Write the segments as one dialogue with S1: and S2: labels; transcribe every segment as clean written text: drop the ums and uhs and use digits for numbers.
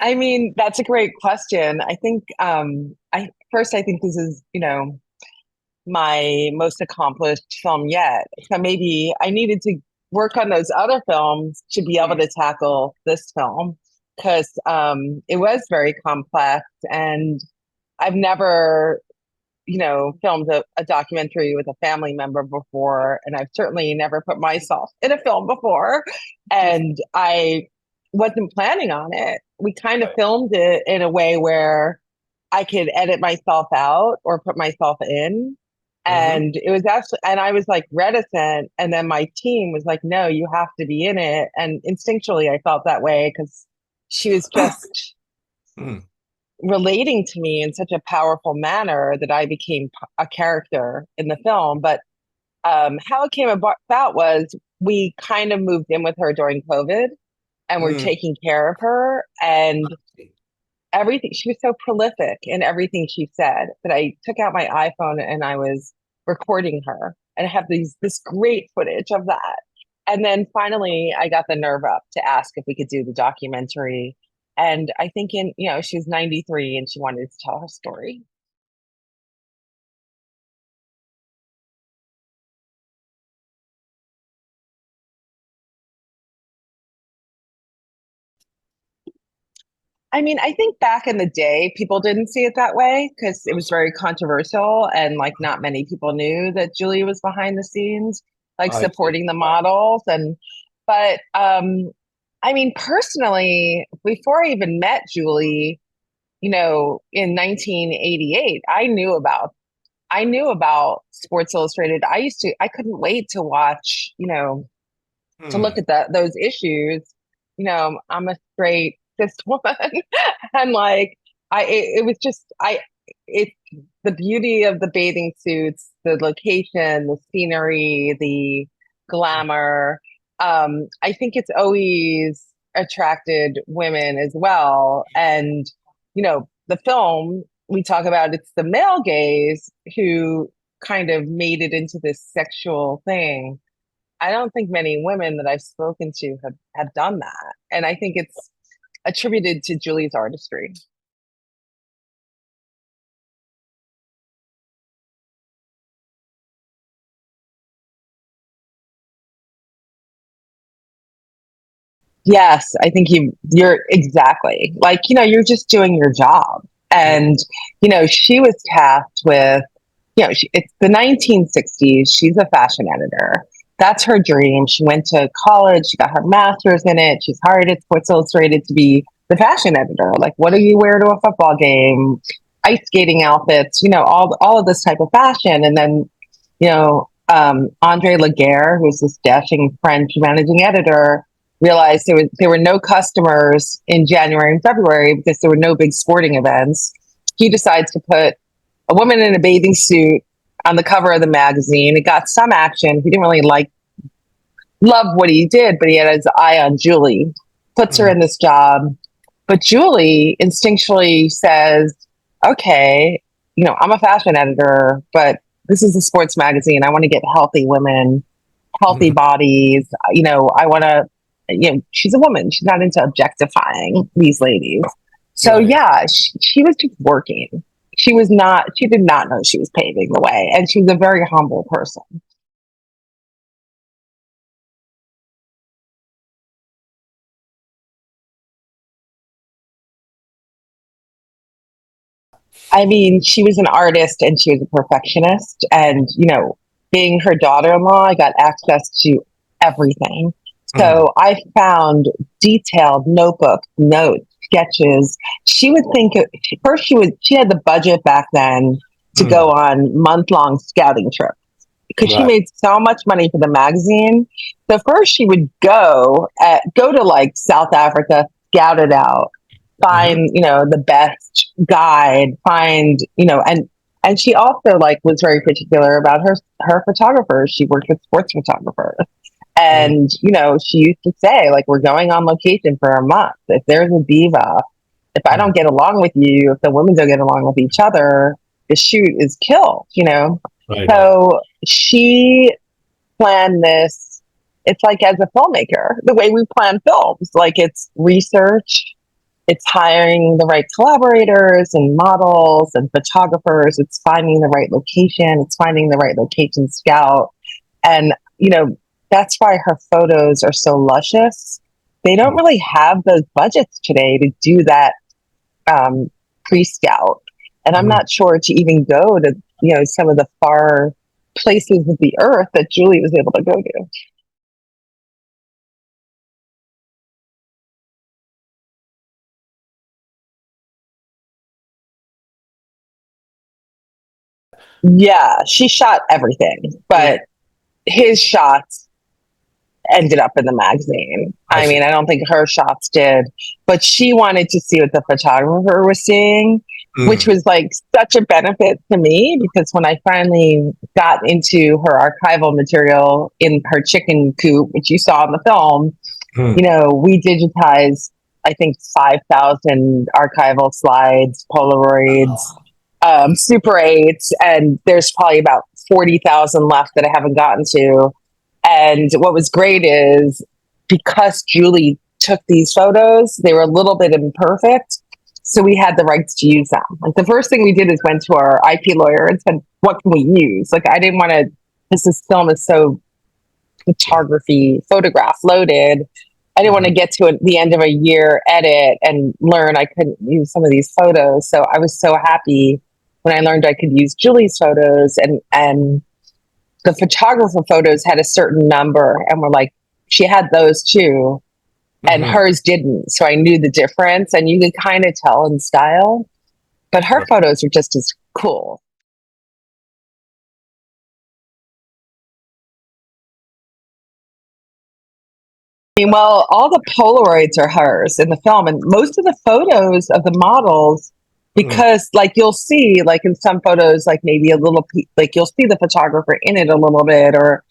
S1: I mean, that's a great question. I think I think this is, my most accomplished film yet. So maybe I needed to work on those other films to be able
S2: Mm,
S1: to tackle this film because it was very complex and I've never, filmed a documentary with a family member before, and I've certainly never put myself in a film before. And I wasn't planning on it. We kind of
S2: right.
S1: filmed it in a way where I could edit myself out or put myself in.
S2: Hmm.
S1: And it was actually, and I was like reticent. And then my team was like, no, you have to be in it. And instinctually, I felt that way because she was just
S2: Mm,
S1: relating to me in such a powerful manner that I became a character in the film. But how it came about was we kind of moved in with her during COVID and we're
S2: mm.
S1: taking care of her. And everything, she was so prolific in everything she said that I took out my iPhone and I was recording her. And I have this great footage of that. And then finally I got the nerve up to ask if we could do the documentary. And I think she was 93 and she wanted to tell her story. I mean, I think back in the day, people didn't see it that way because it was very controversial and like not many people knew that Julie was behind the scenes, like
S2: I see.
S1: supporting the
S2: Right.
S1: models. But I mean, personally, before I even met Julie, in 1988, I knew about Sports Illustrated. I couldn't wait to watch, to look
S2: Hmm.
S1: at those issues. I'm a straight cis woman, and like it was just it the beauty of the bathing suits, the location, the scenery, the glamour. I think it's always attracted women as well, and the film we talk about it's the male gaze who kind of made it into this sexual thing. I don't think many women that I've spoken to have done that. And I think it's attributed to Julie's artistry. Yes, I think you're exactly like, you're just doing your job.
S2: Mm,
S1: And, she was tasked with, it's the 1960s. She's a fashion editor. That's her dream. She went to college, she got her master's in it. She's hired at Sports Illustrated to be the fashion editor. Like, what do you wear to a football game? Ice skating outfits, all of this type of fashion. And then, Andre Laguerre, who's this dashing French managing editor, realized there were no customers in January and February because there were no big sporting events. He decides to put a woman in a bathing suit on the cover of the magazine. It got some action. He didn't really love what he did, but he had his eye on Julie. Puts her
S2: mm,
S1: in this job, but Julie instinctually says, "Okay, I'm a fashion editor, but this is a sports magazine. I want to get healthy women, healthy
S2: mm.
S1: bodies. I want to." She's a woman. She's not into objectifying these ladies. So
S2: Right.
S1: yeah, she was just working. She was not. She did not know she was paving the way, and she was a very humble person. I mean, she was an artist and she was a perfectionist. And, being her daughter in law, I got access to everything.
S2: Mm,
S1: So I found detailed notebooks, notes, sketches. She would think, first, she had the budget back then to go
S2: mm.
S1: on month-long scouting trips because she
S2: Right.
S1: made so much money for the magazine. So first she would go to like South Africa, scout it out,
S2: Hmm.
S1: find, the best guide, find, and she also like was very particular about her photographers. She worked with sports photographers.
S2: Mm,
S1: And, she used to say, like, we're going on location for a month. If there's a diva, if I
S2: mm.
S1: don't get along with you, if the women don't get along with each other, the shoot is killed.
S2: Right.
S1: So she planned this. It's like as a filmmaker, the way we plan films, like it's research, It's hiring the right collaborators and models and photographers. It's finding the right location. It's finding the right location scout. And, that's why her photos are so luscious. They don't really have those budgets today to do that pre-scout. And I'm not sure to even go to, some of the far places of the earth that Julie was able to go to. Yeah, she shot everything, but his shots ended up in the magazine. I mean, I don't think her shots did, but she wanted to see what the photographer was seeing, which was like such a benefit to me, because when I finally got into her archival material in her chicken coop, which you saw in the film, we digitized, I think, 5,000 archival slides, Polaroids, Super 8s, and there's probably about 40,000 left that I haven't gotten to. And what was great is, because Julie took these photos, they were a little bit imperfect, so we had the rights to use them. Like, the first thing we did is went to our IP lawyer and said, what can we use? Like, I didn't want to, this film is so photograph loaded. I didn't want to get to the end of a year edit and learn I couldn't use some of these photos. So I was so happy when I learned I could use Julie's photos, and the photographer photos had a certain number, and we're like, she had those too, and hers didn't. So I knew the difference, and you could kind of tell in style, but her photos were just as cool. I mean, well, all the Polaroids are hers in the film, and most of the photos of the models, because like you'll see, like in some photos, like maybe a little, like you'll see the photographer in it a little bit, or,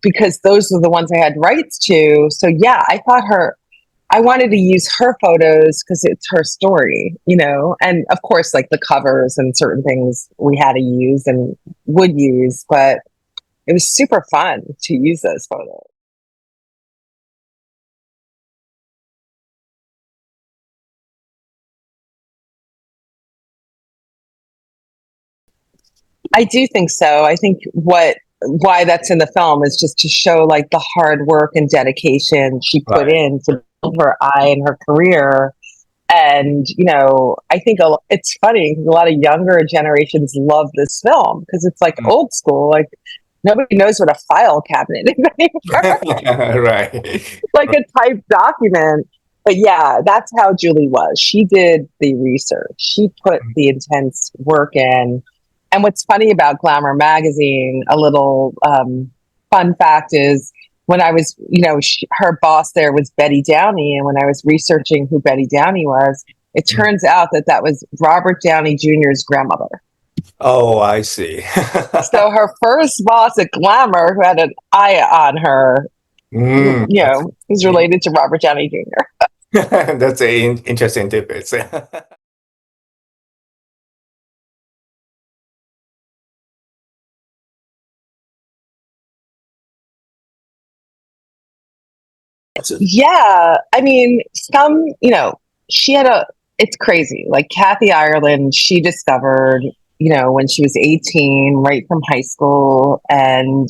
S1: because those are the ones I had rights to. So yeah, I wanted to use her photos because it's her story, and of course, like the covers and certain things we had to use and would use, but it was super fun to use those photos. I do think so. I think why that's in the film is just to show like the hard work and dedication she put in to build her eye and her career. And, I think it's funny because a lot of younger generations love this film because it's like old school. Like, nobody knows what a file cabinet is anymore.
S2: Right.
S1: Like a typed document. But yeah, that's how Julie was. She did the research. She put the intense work in. And what's funny about Glamour magazine, a little fun fact is, when I was, her boss there was Betty Downey. And when I was researching who Betty Downey was, it turns out that was Robert Downey Jr.'s grandmother.
S2: Oh, I see.
S1: So her first boss at Glamour, who had an eye on her, is related to Robert Downey Jr.
S2: That's an interesting tidbit.
S1: Yeah, I mean, she had it's crazy. Like kathyirland, she discovered, when she was 18, right from high school, and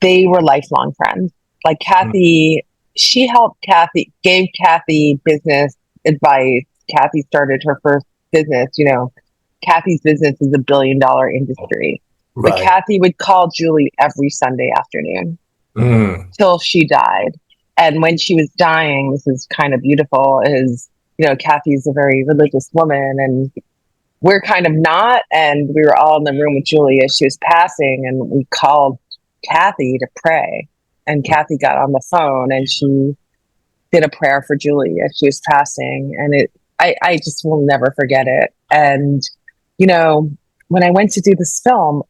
S1: they were lifelong friends. Like she helped gave Kathy business advice. Kathy started her first business, Kathy's business is $1 billion industry. But Kathy would call Julie every Sunday afternoon till she died. And when she was dying, this is kind of beautiful, is, Kathy's a very religious woman, and we're kind of not. And we were all in the room with Julie as she was passing, and we called Kathy to pray. And Kathy got on the phone and she did a prayer for Julie as she was passing. And I just will never forget it. And, when I went to do this film,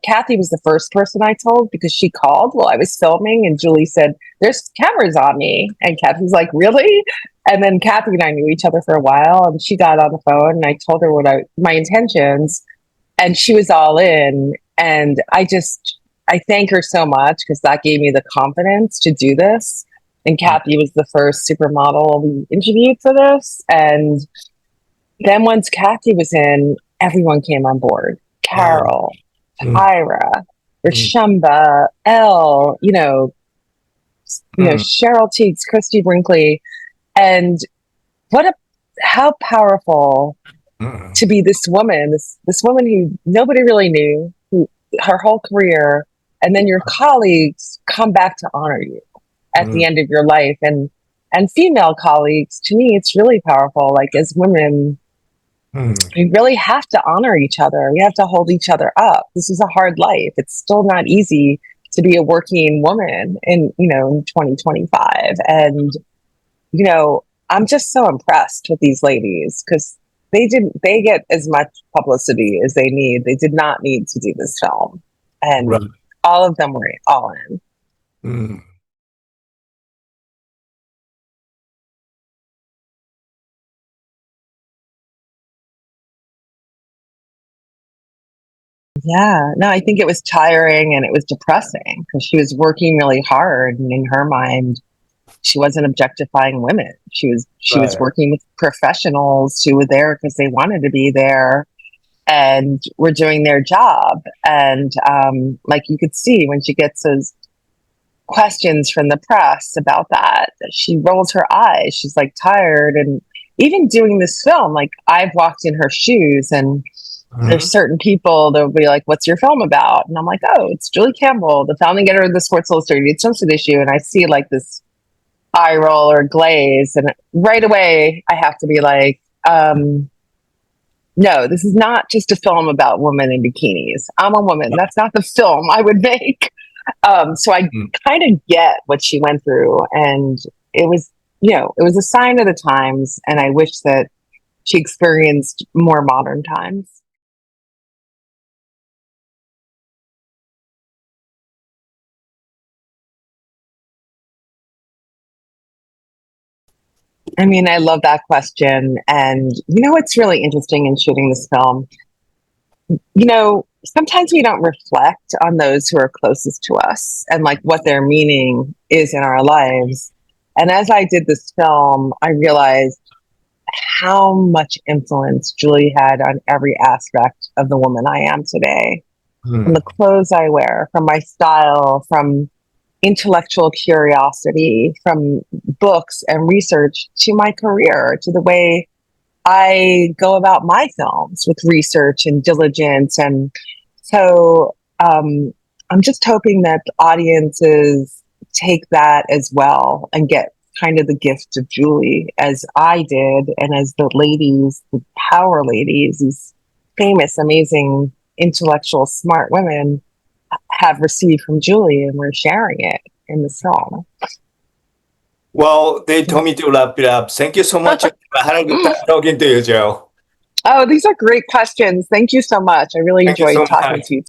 S1: Kathy was the first person I told, because she called while I was filming and Julie said, there's cameras on me. And Kathy's like, really? And then Kathy and I knew each other for a while, and she got on the phone and I told her my intentions, and she was all in. And I thank her so much, because that gave me the confidence to do this. And Kathy was the first supermodel we interviewed for this. And then once Kathy was in, everyone came on board. Carol, Tyra, Rashumba, Elle, Cheryl Tiegs, Christie Blenkely. And how powerful to be this woman, this woman who nobody really knew, who her whole career, and then your colleagues come back to honor you at the end of your life. And female colleagues, to me, it's really powerful. Like, as women, we really have to honor each other. We have to hold each other up. This is a hard life. It's still not easy to be a working woman in 2025. And, I'm just so impressed with these ladies, because they get as much publicity as they need. They did not need to do this film. And all of them were all in. Yeah, no, I think it was tiring and it was depressing, because she was working really hard, and in her mind, she wasn't objectifying women. She was working with professionals who were there because they wanted to be there and were doing their job. And like, you could see when she gets those questions from the press about that, she rolls her eyes. She's like tired. And even doing this film, like, I've walked in her shoes, and there's certain people that will be like, "What's your film about?" And I'm like, "Oh, it's Jule Campbell, the founding editor of the Sports Illustrated Swimsuit issue." And I see like this eye roll or glaze, and right away I have to be like, no, this is not just a film about women in bikinis. I'm a woman. That's not the film I would make. So I kind of get what she went through, and it was a sign of the times, and I wish that she experienced more modern times. I mean, I love that question. And what's really interesting in shooting this film, sometimes we don't reflect on those who are closest to us and like what their meaning is in our lives. And as I did this film, I realized how much influence Julie had on every aspect of the woman I am today. From the clothes I wear, from my style, from intellectual curiosity, from books and research, to my career, to the way I go about my films with research and diligence. And so I'm just hoping that audiences take that as well and get kind of the gift of Julie, as I did, and as the ladies, the power ladies, these famous, amazing, intellectual, smart women have received from Julie, and we're sharing it in the film.
S2: Well, they told me to wrap it up. Thank you so much. I had a good time talking to you, Joe.
S1: Oh, these are great questions. Thank you so much. I really enjoyed talking to you.